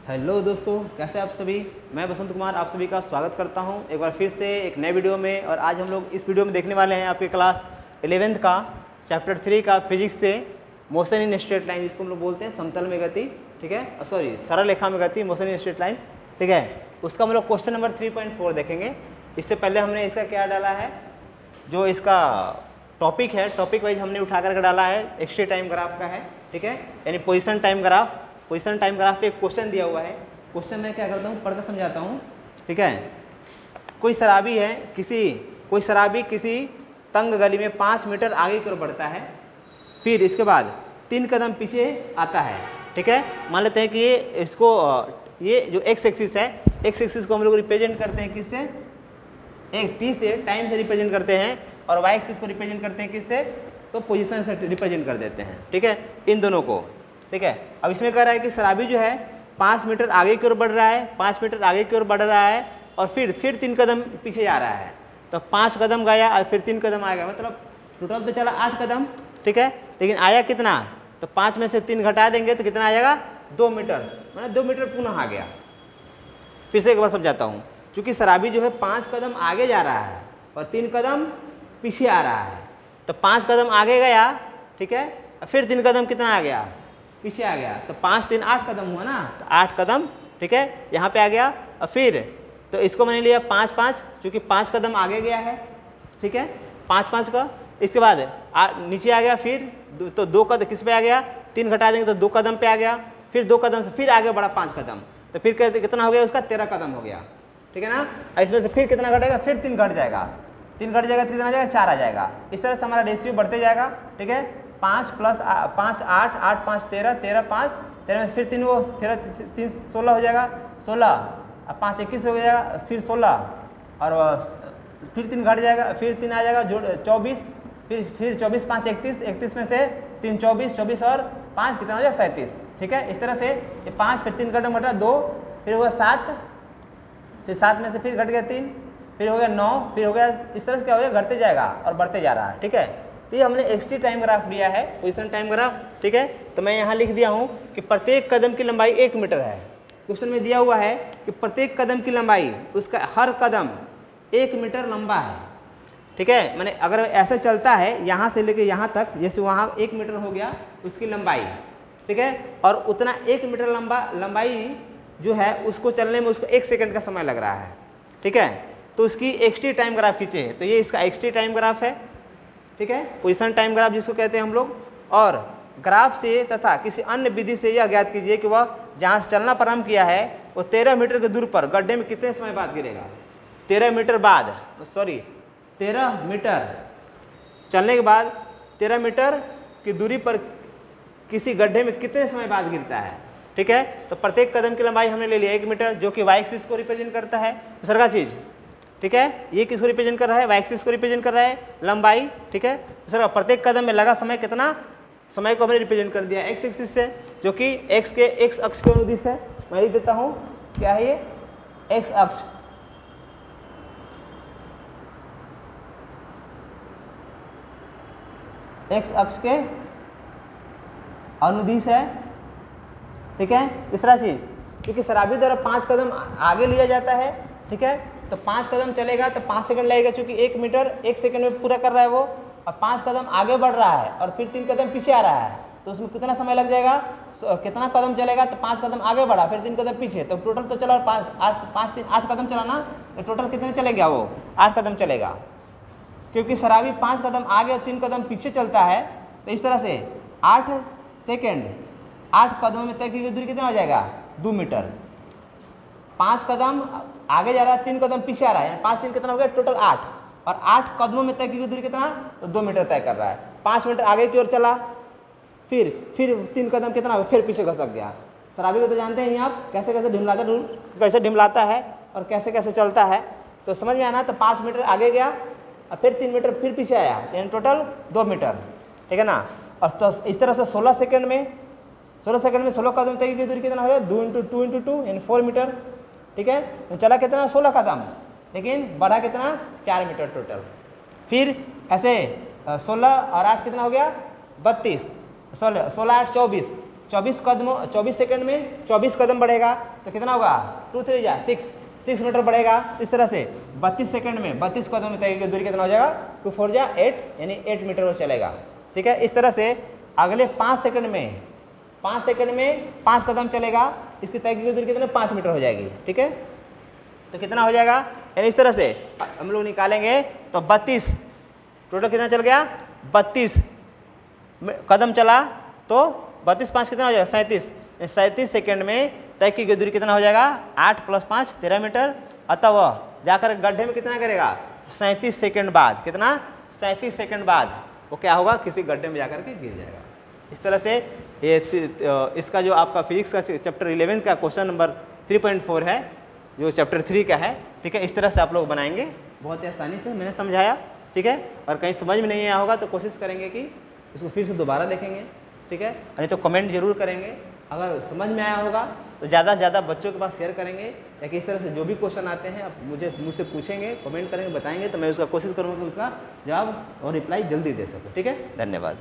Hello दोस्तों, कैसे आप सभी। मैं बसंत कुमार आप सभी का स्वागत करता हूं एक बार फिर से एक नए वीडियो में। और आज हम लोग इस वीडियो में देखने वाले हैं आपके क्लास 11th का चैप्टर 3 का फिजिक्स से मोशन इन स्ट्रेट लाइन, जिसको हम लोग बोलते हैं समतल में गति, ठीक है, सॉरी सरल रेखा में गति, मोशन इन स्ट्रेट लाइन, ठीक है। उसका हम लोग क्वेश्चन नंबर 3.4 देखेंगे। इससे पहले हमने इसका क्या डाला है, जो इसका टॉपिक है, टॉपिक वाइज हमने उठा करके डाला है एक्स्ट्री टाइम ग्राफ का है, ठीक है, यानी position time graph. Position time graph पे एक क्वेश्चन दिया हुआ है। क्वेश्चन मैं क्या करता हूँ, पढ़कर समझाता हूँ, ठीक है। कोई शराबी है, कोई शराबी किसी तंग गली में 5 मीटर आगे की ओर बढ़ता है, फिर इसके बाद 3 कदम पीछे आता है, ठीक है। मान लेते हैं कि ये जो एक्स एक्सिस है, एक्स एक्सिस को हम लोग रिप्रेजेंट करते हैं किससे, एक टी से, टाइम से रिप्रेजेंट करते हैं, और वाई एक्सिस को रिप्रेजेंट करते हैं किससे, तो पोजीशन से रिप्रेजेंट कर देते हैं, ठीक है, इन दोनों को, ठीक है। अब इसमें कह रहा है कि शराबी जो है 5 मीटर आगे की ओर बढ़ रहा है, 5 मीटर आगे की ओर बढ़ रहा है, और फिर 3 कदम पीछे जा रहा है। तो 5 कदम गया और फिर 3 कदम आएगा, मतलब टोटल तो चला 8 कदम, ठीक है, लेकिन आया कितना, तो 5 में से 3 घटा देंगे तो कितना आ जाएगा, 2 मीटर, मतलब 2 मीटर पुनः आ गया। फिर से एक बार समझाता हूँ। चूँकि शराबी जो है 5 कदम आगे जा रहा है और 3 कदम पीछे आ रहा है, तो 5 कदम आगे गया, ठीक है, और फिर 3 कदम कितना आ गया, पीछे आ गया, तो 5 3 8 कदम हुआ ना, तो 8 कदम, ठीक है, यहाँ पे आ गया। और फिर तो इसको मैंने लिया 5 5, चूँकि 5 कदम आगे गया है, ठीक है, 5 5 का। इसके बाद नीचे आ गया, फिर तो 2 कदम किस पे आ गया, 3 घटा देंगे तो 2 कदम पे आ गया, फिर 2 कदम से फिर आगे बढ़ा 5 कदम, तो फिर कितना हो गया उसका, 13 कदम हो गया, ठीक है ना। इसमें से फिर कितना घटेगा, फिर 3 घट जाएगा, 3 घट जाएगा, कितना आ जाएगा, 4 आ जाएगा। इस तरह से हमारा रेशियो बढ़ते जाएगा, ठीक है। 5 + 5 8, 8 5 13, 13 5 13 में फिर 3 वो 3 16 हो जाएगा, 16 और 5 21 हो जाएगा, फिर 16 और फिर 3 घट जाएगा, फिर 3 आ जाएगा, जोड़ 24, फिर 24 5 31, 31 में से 3 24, 24 और 5 कितना हो जाएगा, 37, ठीक है। इस तरह से ये 5, फिर 3 कदम घटा 2, फिर हुआ 7, फिर 7 में से फिर घट गया 3, फिर हो गया 9, फिर हो गया, इस तरह से क्या हो गया, घटते जाएगा और बढ़ते जा रहा है, ठीक है। तो ये हमने एक्सटी टाइम ग्राफ लिया है, पोजीशन टाइम ग्राफ, ठीक है। तो मैं यहाँ लिख दिया हूँ कि प्रत्येक कदम की लंबाई 1 मीटर है। क्वेश्चन में दिया हुआ है कि प्रत्येक कदम की लंबाई, उसका हर कदम 1 मीटर लंबा है, ठीक है। मैंने अगर ऐसे चलता है यहाँ से लेके यहाँ तक, जैसे वहाँ 1 मीटर हो गया उसकी लंबाई, ठीक है, और उतना 1 मीटर लंबाई जो है उसको चलने में उसको 1 सेकंड का समय लग रहा है, ठीक है। तो उसकी एक्सटी टाइम ग्राफ खींचे, तो ये इसका एक्सटी टाइम ग्राफ है, ठीक है, पोजीशन टाइम ग्राफ जिसको कहते हैं हम लोग। और ग्राफ से तथा किसी अन्य विधि से यह ज्ञात कीजिए कि वह जहाँ से चलना प्रारंभ किया है वो 13 मीटर की दूर पर गड्ढे में कितने समय बाद गिरेगा। 13 मीटर चलने के बाद 13 मीटर की दूरी पर किसी गड्ढे में कितने समय बाद गिरता है, ठीक है। तो प्रत्येक कदम की लंबाई हमने ले लिया 1 मीटर, जो कि वाई एक्सिस को रिप्रेजेंट करता है, दूसरा का चीज़, ठीक है। ये किसको रिप्रेजेंट कर रहा है, वाई एक्सिस को रिप्रेजेंट कर रहा है, लंबाई, ठीक है। दूसरा प्रत्येक कदम में लगा समय, कितना समय को हमने रिप्रेजेंट कर दिया एक्स एक्सिस से, जो कि एक्स अक्ष के अनुदिश है। मैं लिख देता हूँ, क्या है ये, एक्स अक्ष, एक्स अक्ष के अनुदिश है, ठीक है। तीसरा चीज, क्योंकि शराबी द्वारा 5 कदम आगे लिया जाता है, ठीक है, तो 5 कदम चलेगा तो 5 सेकंड लगेगा, क्योंकि 1 मीटर 1 सेकंड में पूरा कर रहा है वो, और 5 कदम आगे बढ़ रहा है और फिर 3 कदम पीछे आ रहा है, तो उसमें कितना समय लग जाएगा, कितना कदम चलेगा, तो 5 कदम आगे बढ़ा फिर 3 कदम पीछे, तो टोटल तो चला 5 3 8 कदम चला ना, तो टोटल कितने चलेगा, वो 8 कदम चलेगा। क्योंकि शराबी 5 कदम आगे और 3 कदम पीछे चलता है, तो इस तरह से 8 सेकेंड 8 कदमों में तय की गई दूरी कितना हो जाएगा, 2 मीटर। 5 कदम आगे जा रहा है, 3 कदम पीछे आ रहा है, 5 3 कितना हो गया, टोटल 8, और 8 कदमों में तय की गई दूरी कितना, तो 2 मीटर तय कर रहा है। 5 मीटर आगे की ओर चला, फिर 3 कदम कितना हो गया, फिर पीछे घसक गया। शराबी को तो जानते हैं आप कैसे कैसे ढिमलाता है और कैसे कैसे चलता है, तो समझ में आना। तो 5 मीटर आगे गया और फिर 3 मीटर फिर पीछे आया, यानी टोटल 2 मीटर, ठीक है ना। और तो इस तरह से 16 सेकंड में 16 कदम तक की दूरी कितना हो गया, 2 × 2 × 2 यानी 4 मीटर, ठीक है। तो चला कितना, 16 कदम, लेकिन बढ़ा कितना, 4 मीटर टोटल। फिर ऐसे 16 और 8 कितना हो गया, 32, 16 8 24, 24 सेकंड में 24 कदम बढ़ेगा तो कितना होगा 2 3 जा 6 मीटर बढ़ेगा। इस तरह से 32 सेकंड में 32 कदम में तय की दूरी कितना हो जाएगा 2 4 जा 8 यानी 8 मीटर वो चलेगा। ठीक है, इस तरह से अगले 5 सेकंड में 5 कदम चलेगा, इसकी तय की दूरी कितना 5 मीटर हो जाएगी। ठीक है, तो कितना हो जाएगा यानी इस तरह से हम लोग निकालेंगे तो 32 टोटल कितना चल गया 32 कदम चला तो 32 5 कितना हो जाएगा 37 सेकंड में तय की गई दूरी कितना हो जाएगा 8 + 5 13 मीटर। अतः वह जाकर गड्ढे में कितना करेगा 37 सेकंड बाद, कितना 37 सेकंड बाद वो क्या होगा किसी गड्ढे में जाकर के गिर जाएगा। इस तरह से ये इसका जो आपका फिजिक्स का चैप्टर 11 का क्वेश्चन नंबर 3.4 है जो चैप्टर 3 का है। ठीक है, इस तरह से आप लोग बनाएंगे, बहुत ही आसानी से मैंने समझाया। ठीक है, और कहीं समझ में नहीं आया होगा तो कोशिश करेंगे कि इसको फिर से दोबारा देखेंगे। ठीक है, नहीं तो कमेंट जरूर करेंगे। अगर समझ में आया होगा तो ज़्यादा से ज़्यादा बच्चों के पास शेयर करेंगे, ताकि इस तरह से जो भी क्वेश्चन आते हैं आप मुझसे पूछेंगे, कमेंट करेंगे, बताएंगे तो मैं उसका कोशिश करूँगा कि उसका जवाब और रिप्लाई जल्दी दे सकूँ। ठीक है, धन्यवाद।